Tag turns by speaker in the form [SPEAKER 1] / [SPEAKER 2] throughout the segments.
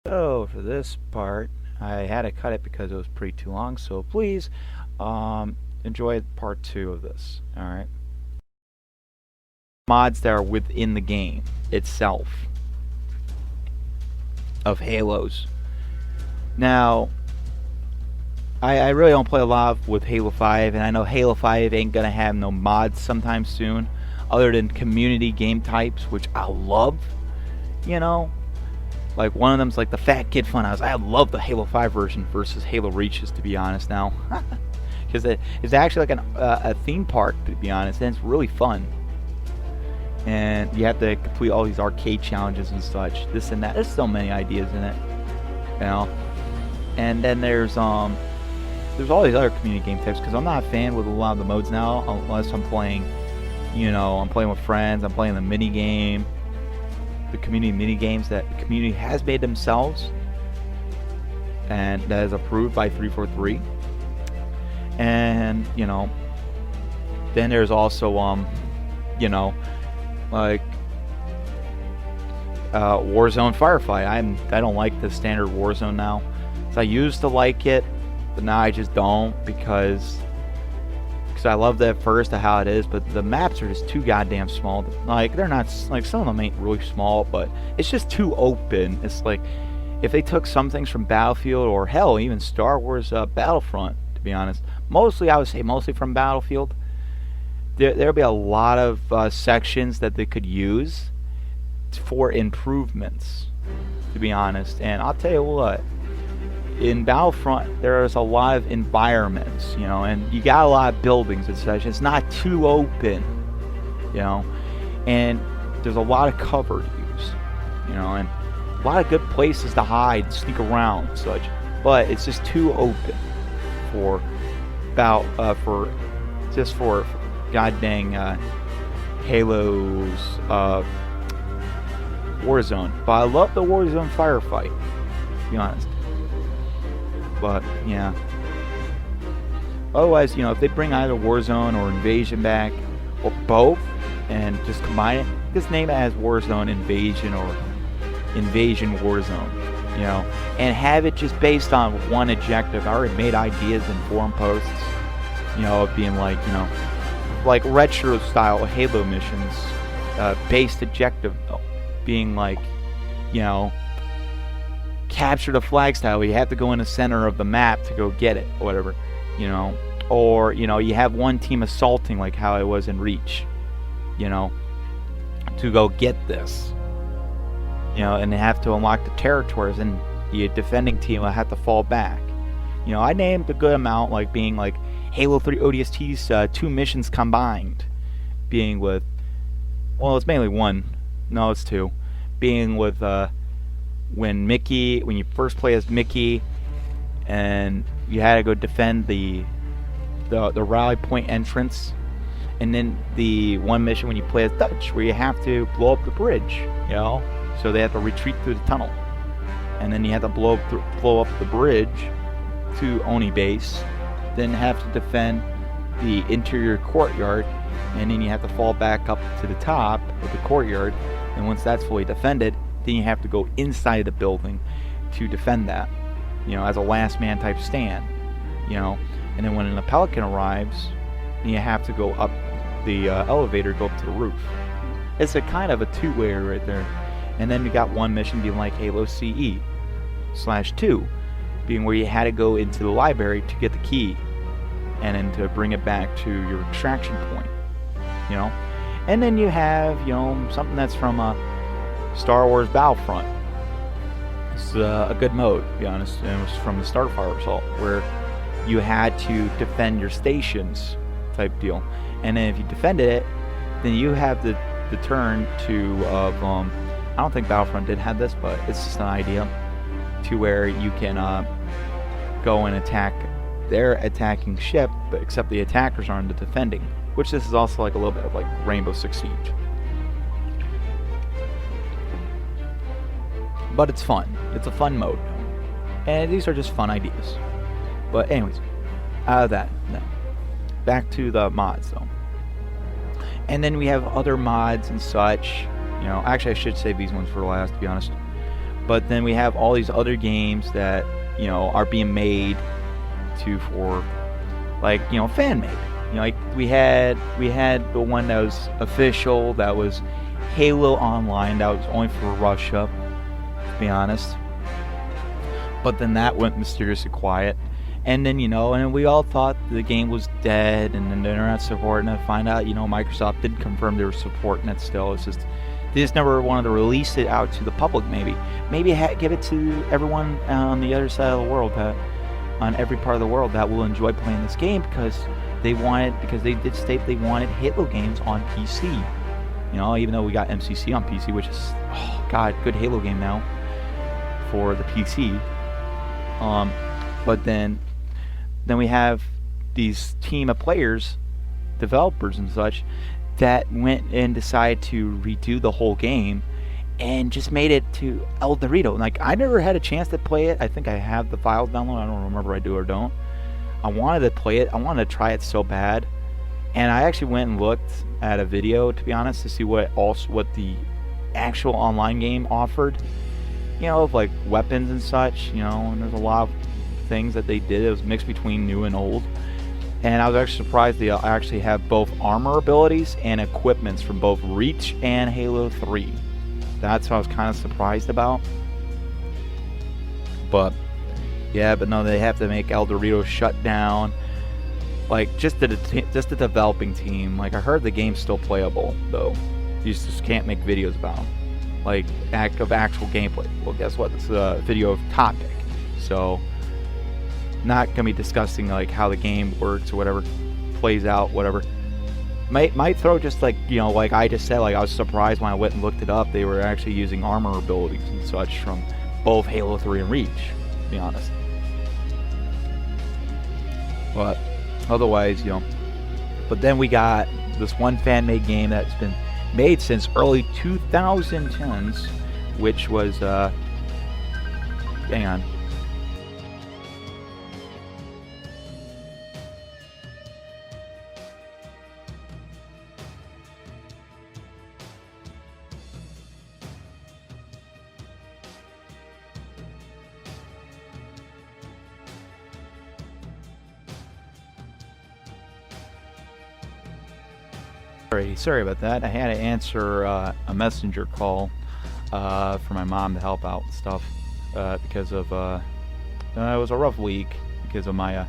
[SPEAKER 1] So for this part, I had to cut it because it was pretty too long. So please enjoy part 2 of this. All right. Mods that are within the game itself of Halos. Now, I really don't play a lot with Halo 5, and I know Halo 5 ain't gonna have no mods sometime soon, other than community game types, which I love. You know, like one of them's like the Fat Kid Funhouse. I love the Halo 5 version versus Halo Reaches, to be honest. Now, because it's actually like a theme park, to be honest, and it's really fun. And you have to complete all these arcade challenges and such, this and that. There's so many ideas in it, you know. And then there's all these other community game types, because I'm not a fan with a lot of the modes now, unless I'm playing, you know, I'm playing with friends. I'm playing the mini game, the community mini games that the community has made themselves, and that is approved by 343. And you know, then there's also you know, like Warzone Firefight. I don't like the standard Warzone now. So I used to like it, but now I just don't because I loved it at first how it is, but the maps are just too goddamn small. Like, they're not, like, some of them ain't really small, but it's just too open. It's like if they took some things from Battlefield, or hell, even Star Wars Battlefront, to be honest. Mostly, I would say mostly from Battlefield. There'll be a lot of sections that they could use for improvements, to be honest. And I'll tell you what, in Battlefront, there's a lot of environments, you know, and you got a lot of buildings and such. It's not too open, you know, and there's a lot of cover to use, you know, and a lot of good places to hide, sneak around, and such. But it's just too open for god dang Halo's Warzone. But I love the Warzone Firefight, to be honest. But yeah. Otherwise, you know, if they bring either Warzone or Invasion back, or both, and just combine it, just name it as Warzone Invasion or Invasion Warzone, you know, and have it just based on one objective. I already made ideas in forum posts, you know, of being like, you know, like retro style Halo missions, based objective though, being like, you know, capture the flag style where you have to go in the center of the map to go get it or whatever, you know, or, you know, you have one team assaulting like how it was in Reach, you know, to go get this, you know, and they have to unlock the territories, and the defending team will have to fall back. You know, I named a good amount, like being like Halo 3 ODST's 2 missions combined, being with, well, it's mainly one, no, it's 2, being with when you first play as Mickey, and you had to go defend the rally point entrance, and then the one mission when you play as Dutch, where you have to blow up the bridge, you know, so they have to retreat through the tunnel, and then you have to blow up the bridge to Oni base, then have to defend the interior courtyard, and then you have to fall back up to the top of the courtyard, and once that's fully defended, then you have to go inside the building to defend that, you know, as a last man type stand, you know, and then when the Pelican arrives, you have to go up the elevator, go up to the roof. It's a kind of a two-way right there. And then you got one mission being like Halo CE/2, being where you had to go into the library to get the key, and then to bring it back to your extraction point, you know. And then you have, you know, something that's from Star Wars Battlefront. It's a good mode, to be honest, and it was from the Starfire Assault, where you had to defend your stations type deal. And then if you defended it, then you have the turn to I don't think Battlefront did have this, but it's just an idea to where you can go and attack their attacking ship, but except the attackers are in the defending, which this is also like a little bit of like Rainbow Six Siege. But it's fun. It's a fun mode. And these are just fun ideas. But anyways, out of that, no. Back to the mods though. And then we have other mods and such. You know, actually I should save these ones for last, to be honest. But then we have all these other games that, you know, are being made for, like, you know, fan made. You know, like we had the one that was official, that was Halo Online, that was only for Russia, to be honest. But then that went mysteriously quiet. And then, you know, and we all thought the game was dead, and then they're not supporting it. Find out, you know, Microsoft did confirm they were supporting it still. It's just, they just never wanted to release it out to the public, maybe. Maybe give it to everyone on the other side of the world, on every part of the world that will enjoy playing this game, because they did state they wanted Halo games on PC. You know, even though we got MCC on PC, which is, oh god, good Halo game now for the PC. But then we have these team of players, developers and such, that went and decided to redo the whole game and just made it to El Dorito. Like, I never had a chance to play it. I think I have the files downloaded. I don't remember if I do or don't. I wanted to play it. I wanted to try it so bad. And I actually went and looked at a video, to be honest, to see what the actual online game offered. You know, of like weapons and such, you know, and there's a lot of things that they did. It was mixed between new and old. And I was actually surprised they actually have both armor abilities and equipments from both Reach and Halo 3. That's what I was kind of surprised about. But yeah, but no, they have to make El Dorito shut down. Like, just the developing team. Like, I heard the game's still playable, though. You just can't make videos about them. Like, actual gameplay. Well, guess what? It's a video of topic. So, not going to be discussing, like, how the game works or whatever. Plays out, whatever. Might throw just, like, you know, like I just said, like, I was surprised when I went and looked it up. They were actually using armor abilities and such from both Halo 3 and Reach, to be honest. But otherwise, you know. But then we got this one fan-made game that's been made since early 2010s, which was, hang on. Sorry about that. I had to answer a messenger call for my mom to help out with stuff because of it was a rough week because of my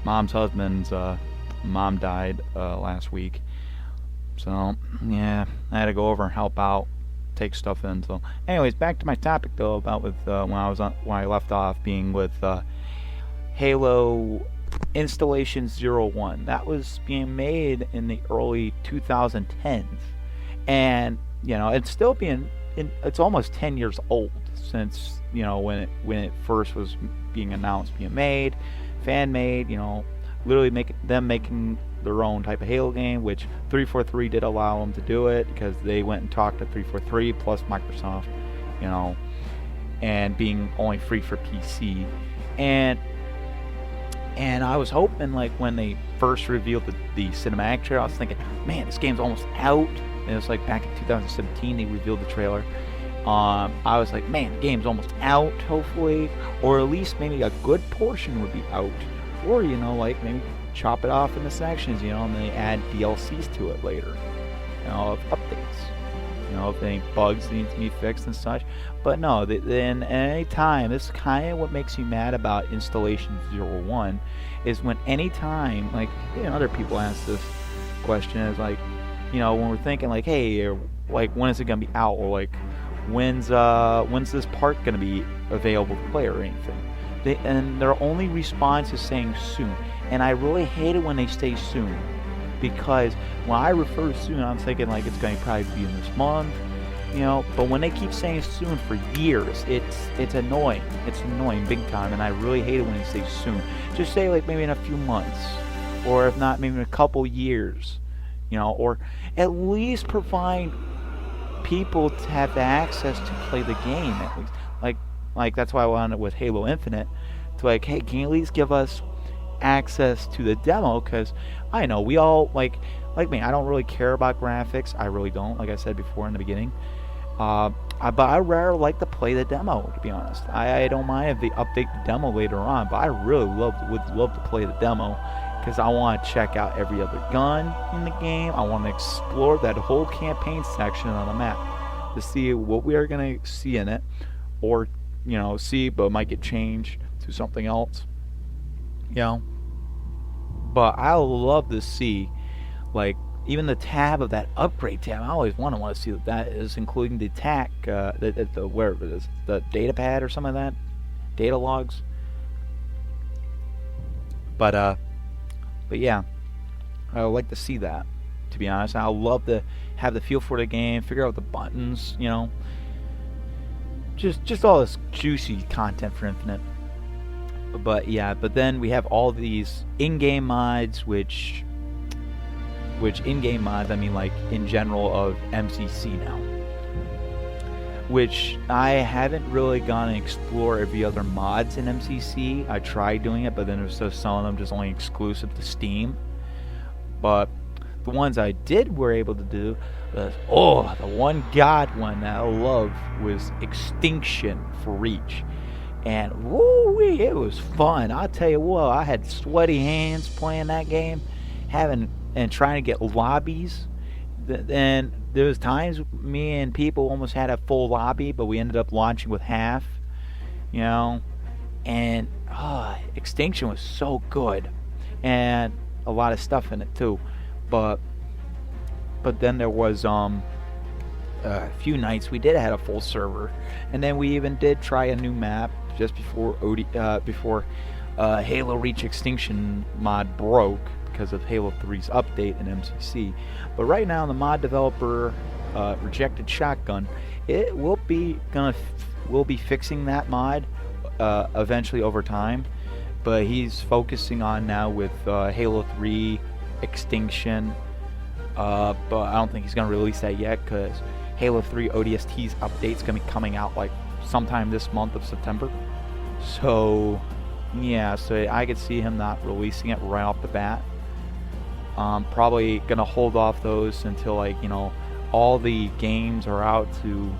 [SPEAKER 1] mom's husband's mom died last week. So yeah, I had to go over and help out, take stuff in. So anyways, back to my topic though, about with when I left off, being with Halo Installation 01. That was being made in the early 2010s, and you know, it's still it's almost 10 years old since, you know, when it first was being announced, being made, fan made, you know, literally making their own type of Halo game, which 343 did allow them to do it because they went and talked to 343 plus Microsoft, you know, and being only free for PC. And I was hoping, like, when they first revealed the cinematic trailer, I was thinking, man, this game's almost out. And it was like back in 2017 they revealed the trailer. I was like, man, the game's almost out, hopefully. Or at least maybe a good portion would be out. Or, you know, like, maybe chop it off into sections, you know, and they add DLCs to it later. You know, of updates. You know, if any bugs need to be fixed and such. But no, then at any time, this is kind of what makes me mad about Installation 01, is when any time, like, you know, other people ask this question, is like, you know, when we're thinking like, hey, or like, when is it gonna be out, or like, when's this part gonna be available to play or anything? And their only response is saying soon, and I really hate it when they say soon. Because when I refer to soon, I'm thinking like it's going to probably be in this month, you know. But when they keep saying soon for years, it's annoying. It's annoying big time, and I really hate it when they say soon. Just say like maybe in a few months, or if not, maybe in a couple years, you know. Or at least provide people to have the access to play the game. At least, like that's why I wanted with Halo Infinite to like, hey, can you at least give us access to the demo? Because I know we all like me, I don't really care about graphics. I really don't, like I said before in the beginning. But I rather like to play the demo, to be honest. I don't mind if they update the demo later on, but I really would love to play the demo because I want to check out every other gun in the game. I want to explore that whole campaign section on the map to see what we are going to see in it, or see, but it might get changed to something else. But I love to see, like, even the tab of that upgrade tab. I always want to see what that is, including the attack, wherever it is, the data pad or something like that, data logs. But yeah, I would like to see that. To be honest, I would love to have the feel for the game, figure out the buttons, just all this juicy content for Infinite. But yeah, but then we have all these in-game mods, which in-game mods, I mean, like, in general, of MCC now, which I haven't really gone and explored every other mods in MCC. I tried doing it, but then there's just some of them just only exclusive to Steam. But the ones I were able to do, the one god one that I love was Extinction for Reach. And woo-wee, it was fun. I'll tell you what, I had sweaty hands playing that game, and trying to get lobbies. Then there was times me and people almost had a full lobby, but we ended up launching with half, and Extinction was so good, and a lot of stuff in it too. But then there was a few nights we did have a full server, and then we even did try a new map just before Halo Reach Extinction mod broke because of Halo 3's update in MCC. But right now, the mod developer, Rejected Shotgun, we'll be fixing that mod eventually over time. But he's focusing on now with Halo 3 Extinction. But I don't think he's gonna release that yet because Halo 3 ODST's update's gonna be coming out like sometime this month of September. So yeah, so I could see him not releasing it right off the bat. Probably gonna hold off those until, like, all the games are out to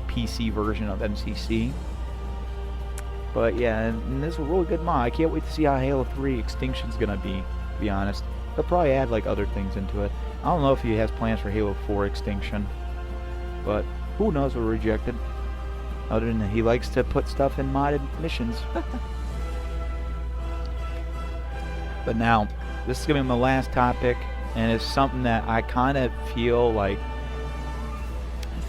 [SPEAKER 1] PC version of MCC. But yeah, and this is a really good mod. I can't wait to see how Halo 3 Extinction's gonna be, to be honest. They'll probably add like other things into it. I don't know if he has plans for Halo 4 Extinction, but who knows with Rejected, other than he likes to put stuff in modded missions. But now, this is going to be my last topic, and it's something that I kind of feel like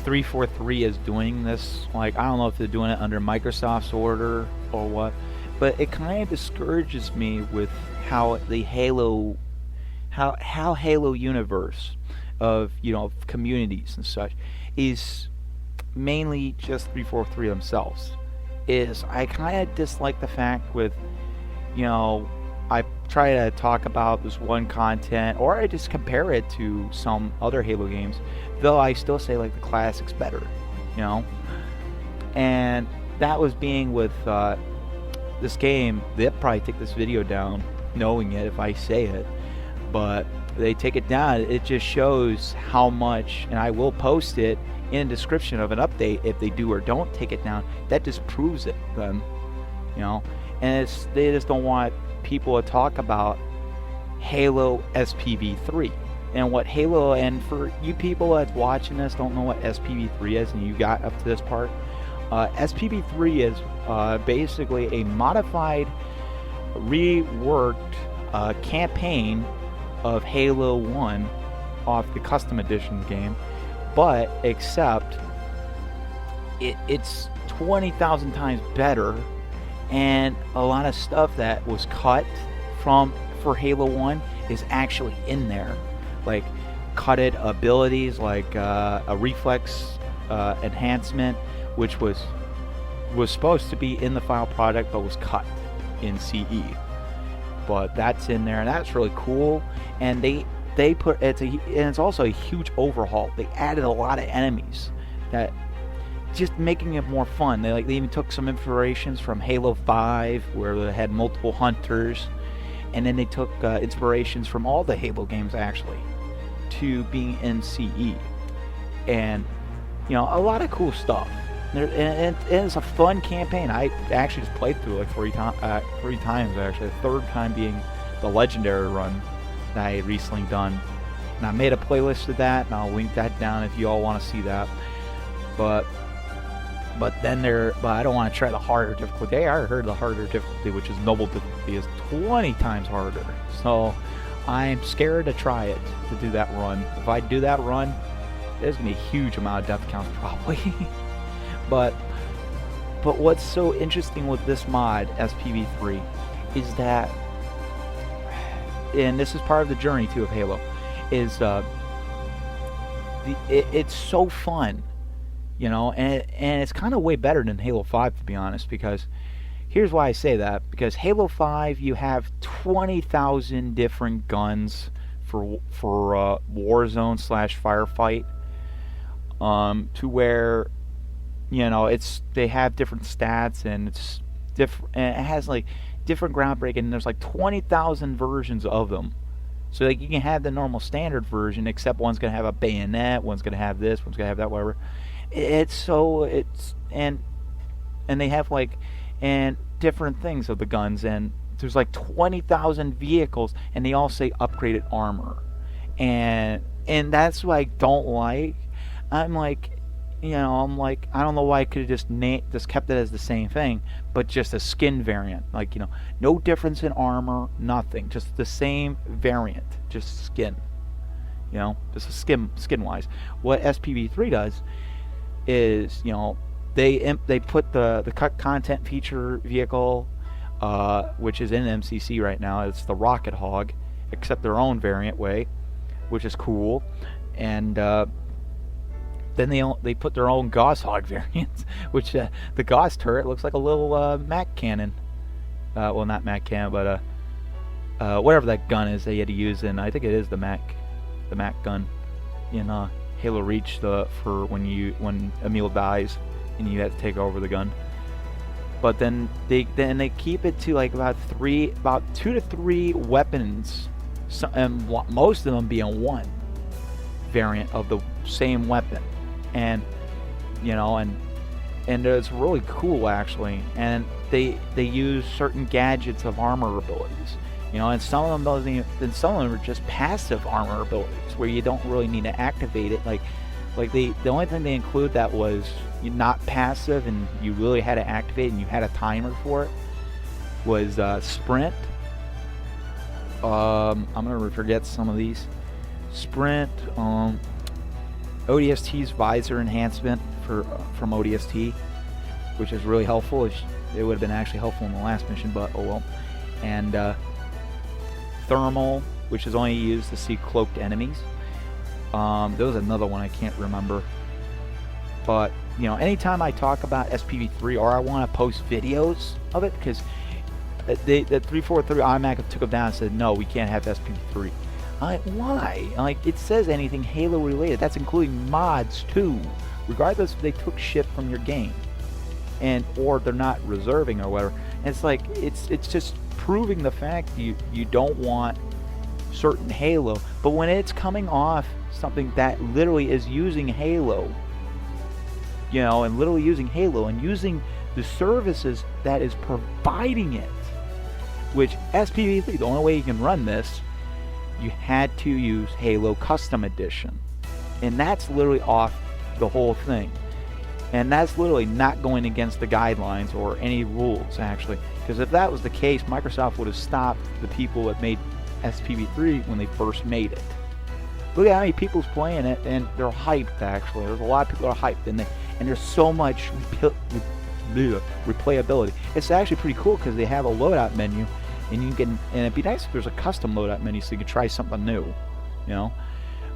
[SPEAKER 1] 343 is doing this. Like, I don't know if they're doing it under Microsoft's order or what, but it kind of discourages me with how the Halo, how Halo universe of, communities and such is mainly just 343 themselves. I kind of dislike the fact with, I try to talk about this one content, or I just compare it to some other Halo games, though I still say like the classics better, and that was being with this game. They'll probably take this video down knowing it if I say it, but they take it down. It just shows how much, and I will post it in the description of an update if they do or don't take it down. That just proves it then, and they just don't want people to talk about Halo SPV3 and what Halo, and for you people that's watching this don't know what SPV3 is and you got up to this part, SPV3 is basically a modified, reworked campaign of Halo 1 off the custom edition game, but except it's 20,000 times better. And a lot of stuff that was cut for Halo 1 is actually in there, like cutted abilities, like a reflex enhancement, which was supposed to be in the final product but was cut in CE. But that's in there, and that's really cool. And they put it's also a huge overhaul. They added a lot of enemies that, just making it more fun. They even took some inspirations from Halo 5, where they had multiple hunters, and then they took inspirations from all the Halo games actually to being in CE. And a lot of cool stuff. And it's a fun campaign. I actually just played through it like three times actually. The third time being the legendary run that I had recently done. And I made a playlist of that, and I'll link that down if you all want to see that. But I don't want to try the harder difficulty. I heard the harder difficulty, which is noble difficulty, is 20 times harder. So I'm scared to try it, to do that run. If I do that run, there's gonna be a huge amount of death counts probably. but what's so interesting with this mod, SPV3, is that, and this is part of the journey too of Halo, is it's so fun. And it's kind of way better than Halo 5, to be honest, because here's why I say that. Because Halo 5, you have 20,000 different guns for Warzone / Firefight, to where, they have different stats, and it's different, and it has like different groundbreaking, and there's like 20,000 versions of them. So like you can have the normal standard version, except one's gonna have a bayonet, one's gonna have this, one's gonna have that, whatever. And they have like and different things of the guns, and there's like 20,000 vehicles, and they all say upgraded armor, and that's what I don't like. I'm like, I don't know why I could have just kept it as the same thing, but just a skin variant, like no difference in armor, nothing, just the same variant, just skin, just a skin wise. What SPV3 does is, they put the cut content feature vehicle, which is in MCC right now. It's the Rocket Hog, except their own variant way, which is cool. And then they put their own Gauss Hog variants, which the Gauss turret looks like a little Mac cannon. Well, not Mac cannon, but whatever that gun is they had to use in. I think it is the Mac gun in Halo Reach, for when Emil dies and you have to take over the gun. But then they keep it to like about 2 to 3 weapons, and most of them being one variant of the same weapon, and it's really cool actually. And they use certain gadgets of armor abilities. And some of them are just passive armor abilities where you don't really need to activate it. Like the only thing they include that was not passive and you really had to activate and you had a timer for it was sprint. I'm gonna forget some of these. Sprint, ODST's visor enhancement from ODST, which is really helpful. It would have been actually helpful in the last mission, but oh well. And thermal, which is only used to see cloaked enemies. There was another one I can't remember. But anytime I talk about SPV3 or I want to post videos of it, because the 343 automatic took them down and said no, we can't have SPV3. Why? It says anything Halo related. That's including mods too, regardless if they took shit from your game, or they're not reserving or whatever. And it's like it's just proving the fact you don't want certain Halo, but when it's coming off something that literally is using Halo, and literally using Halo and using the services that is providing it, which SPV3, the only way you can run this, you had to use Halo Custom Edition, and that's literally off the whole thing. And that's literally not going against the guidelines or any rules, actually. Because if that was the case, Microsoft would have stopped the people that made SPV3 when they first made it. Look at how many people's playing it, and they're hyped, actually. There's a lot of people that are hyped, and there's so much replayability. It's actually pretty cool because they have a loadout menu, and it'd be nice if there's a custom loadout menu so you could try something new,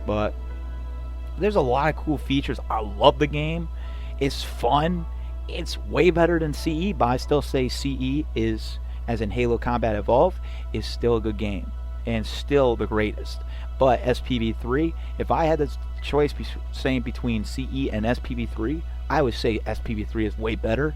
[SPEAKER 1] But there's a lot of cool features. I love the game. It's fun. It's way better than CE, but I still say CE is, as in Halo Combat Evolved, is still a good game and still the greatest. But SPV3, if I had the choice saying between CE and SPV3, I would say SPV3 is way better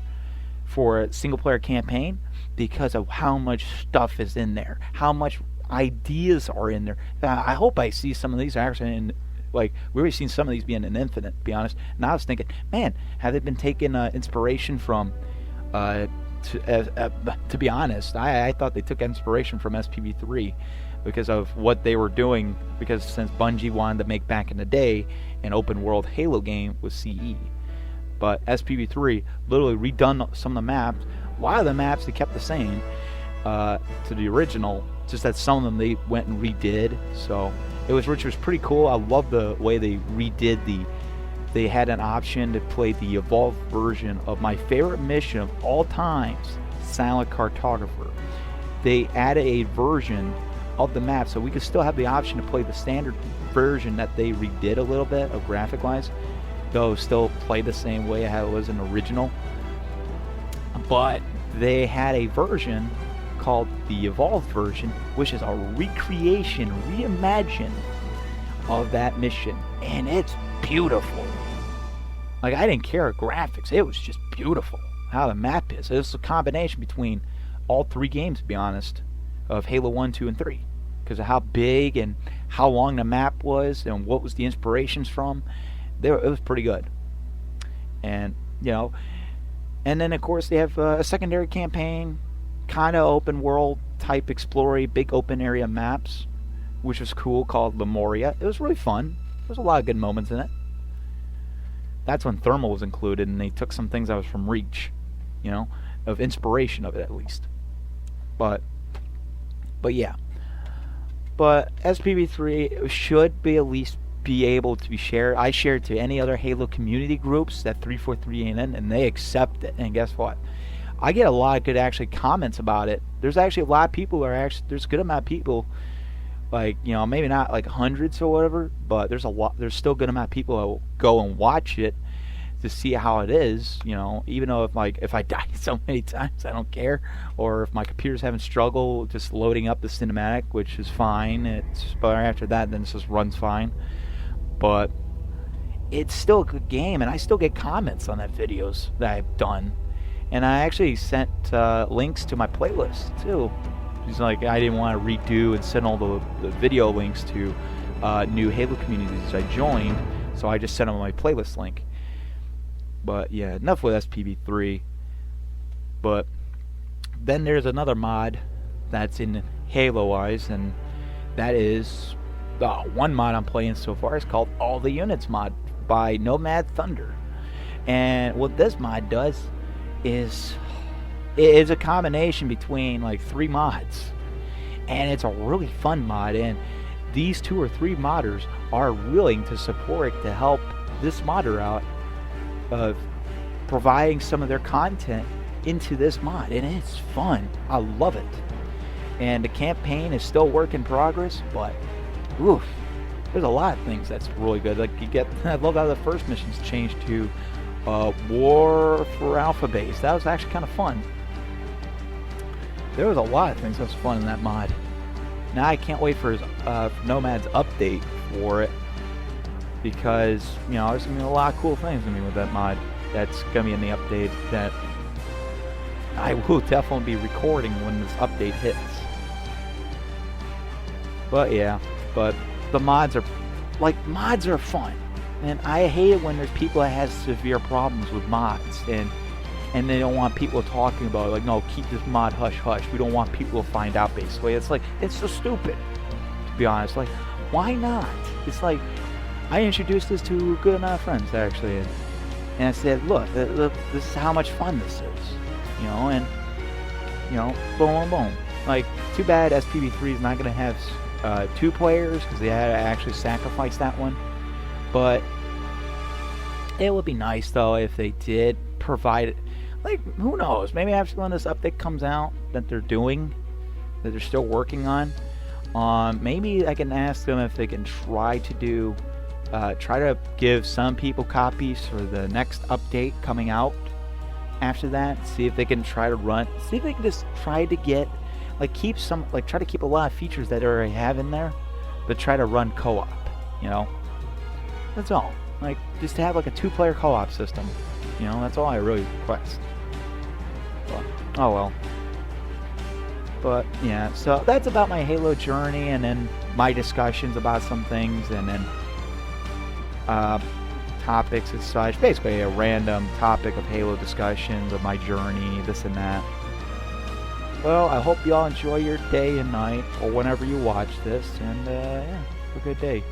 [SPEAKER 1] for a single player campaign because of how much stuff is in there, how much ideas are in there. I hope I see some of these actually Like, we already seen some of these being an infinite, to be honest. And I was thinking, man, have they been taking inspiration from, to be honest, I thought they took inspiration from SPV3 because of what they were doing, because since Bungie wanted to make back in the day an open world Halo game with CE. But SPV3 literally redone some of the maps. A lot of the maps they kept the same to the original, just that some of them they went and redid. So which was pretty cool. I love the way they redid they had an option to play the evolved version of my favorite mission of all times, Silent Cartographer. They added a version of the map so we could still have the option to play the standard version that they redid a little bit of graphic wise, though still play the same way how it was in the original. But they had a version called the evolved version, which is a recreation, reimagine of that mission, and it's beautiful. Like, I didn't care graphics, it was just beautiful how the map is. It's a combination between all three games, to be honest, of Halo 1, 2, and 3, because of how big and how long the map was and what was the inspirations from. It was pretty good. And and then of course they have a secondary campaign, kind of open world type exploring, big open area maps, which was cool, called Lemuria. It was really fun. There's a lot of good moments in it. That's when thermal was included, and they took some things that was from Reach, of inspiration of it at least. But yeah. But SPV3 should be at least be able to be shared. I shared to any other Halo community groups that 343 ain't in, and they accept it. And guess what? I get a lot of good actually comments about it. There's actually a lot of people who are actually, there's a good amount of people, like, maybe not like hundreds or whatever, but there's still a good amount of people who will go and watch it to see how it is, even though if I die so many times, I don't care, or if my computer's having struggle just loading up the cinematic, which is fine. But after that, then it just runs fine. But it's still a good game, and I still get comments on that videos that I've done, and I actually sent links to my playlist too. It's like I didn't want to redo and send all the video links to new Halo communities I joined, so I just sent them my playlist link. But yeah, enough with SPV3. But then there's another mod that's in Halo-wise, and that is one mod I'm playing so far is called All the Units mod by Nomad Thunder. And what this mod does is it's a combination between like 3 mods, and it's a really fun mod, and these 2 or 3 modders are willing to support to help this modder out of providing some of their content into this mod, and it's fun. I love it. And the campaign is still work in progress, but oof, there's a lot of things that's really good. Like I love how the first mission's changed to War for Alpha Base. That was actually kind of fun. There was a lot of things that was fun in that mod. Now I can't wait for Nomad's update for it, because there's gonna be a lot of cool things with that mod that's gonna be in the update that I will definitely be recording when this update hits. But yeah, but the mods are fun, and I hate it when there's people that have severe problems with mods, and they don't want people talking about it, like, no, keep this mod hush hush, we don't want people to find out. Basically, it's like, it's so stupid, to be honest. Like, why not? It's like, I introduced this to a good amount of friends actually, and I said, look, this is how much fun this is, and boom boom boom. Like, too bad SPV3 is not going to have 2 players, because they had to actually sacrifice that one. But it would be nice though if they did provide it. Like, who knows, maybe after when this update comes out that they're still working on, maybe I can ask them if they can try to give some people copies for the next update coming out after that. See if they can try to just try to get, try to keep a lot of features that they already have in there, but try to run co-op, That's all. Like, just to have like a 2-player co-op system, that's all I really request. But, oh well. But yeah, so that's about my Halo journey, and then my discussions about some things, and then topics and such. Basically, a random topic of Halo discussions of my journey, this and that. Well, I hope you all enjoy your day and night, or whenever you watch this, and yeah, have a good day.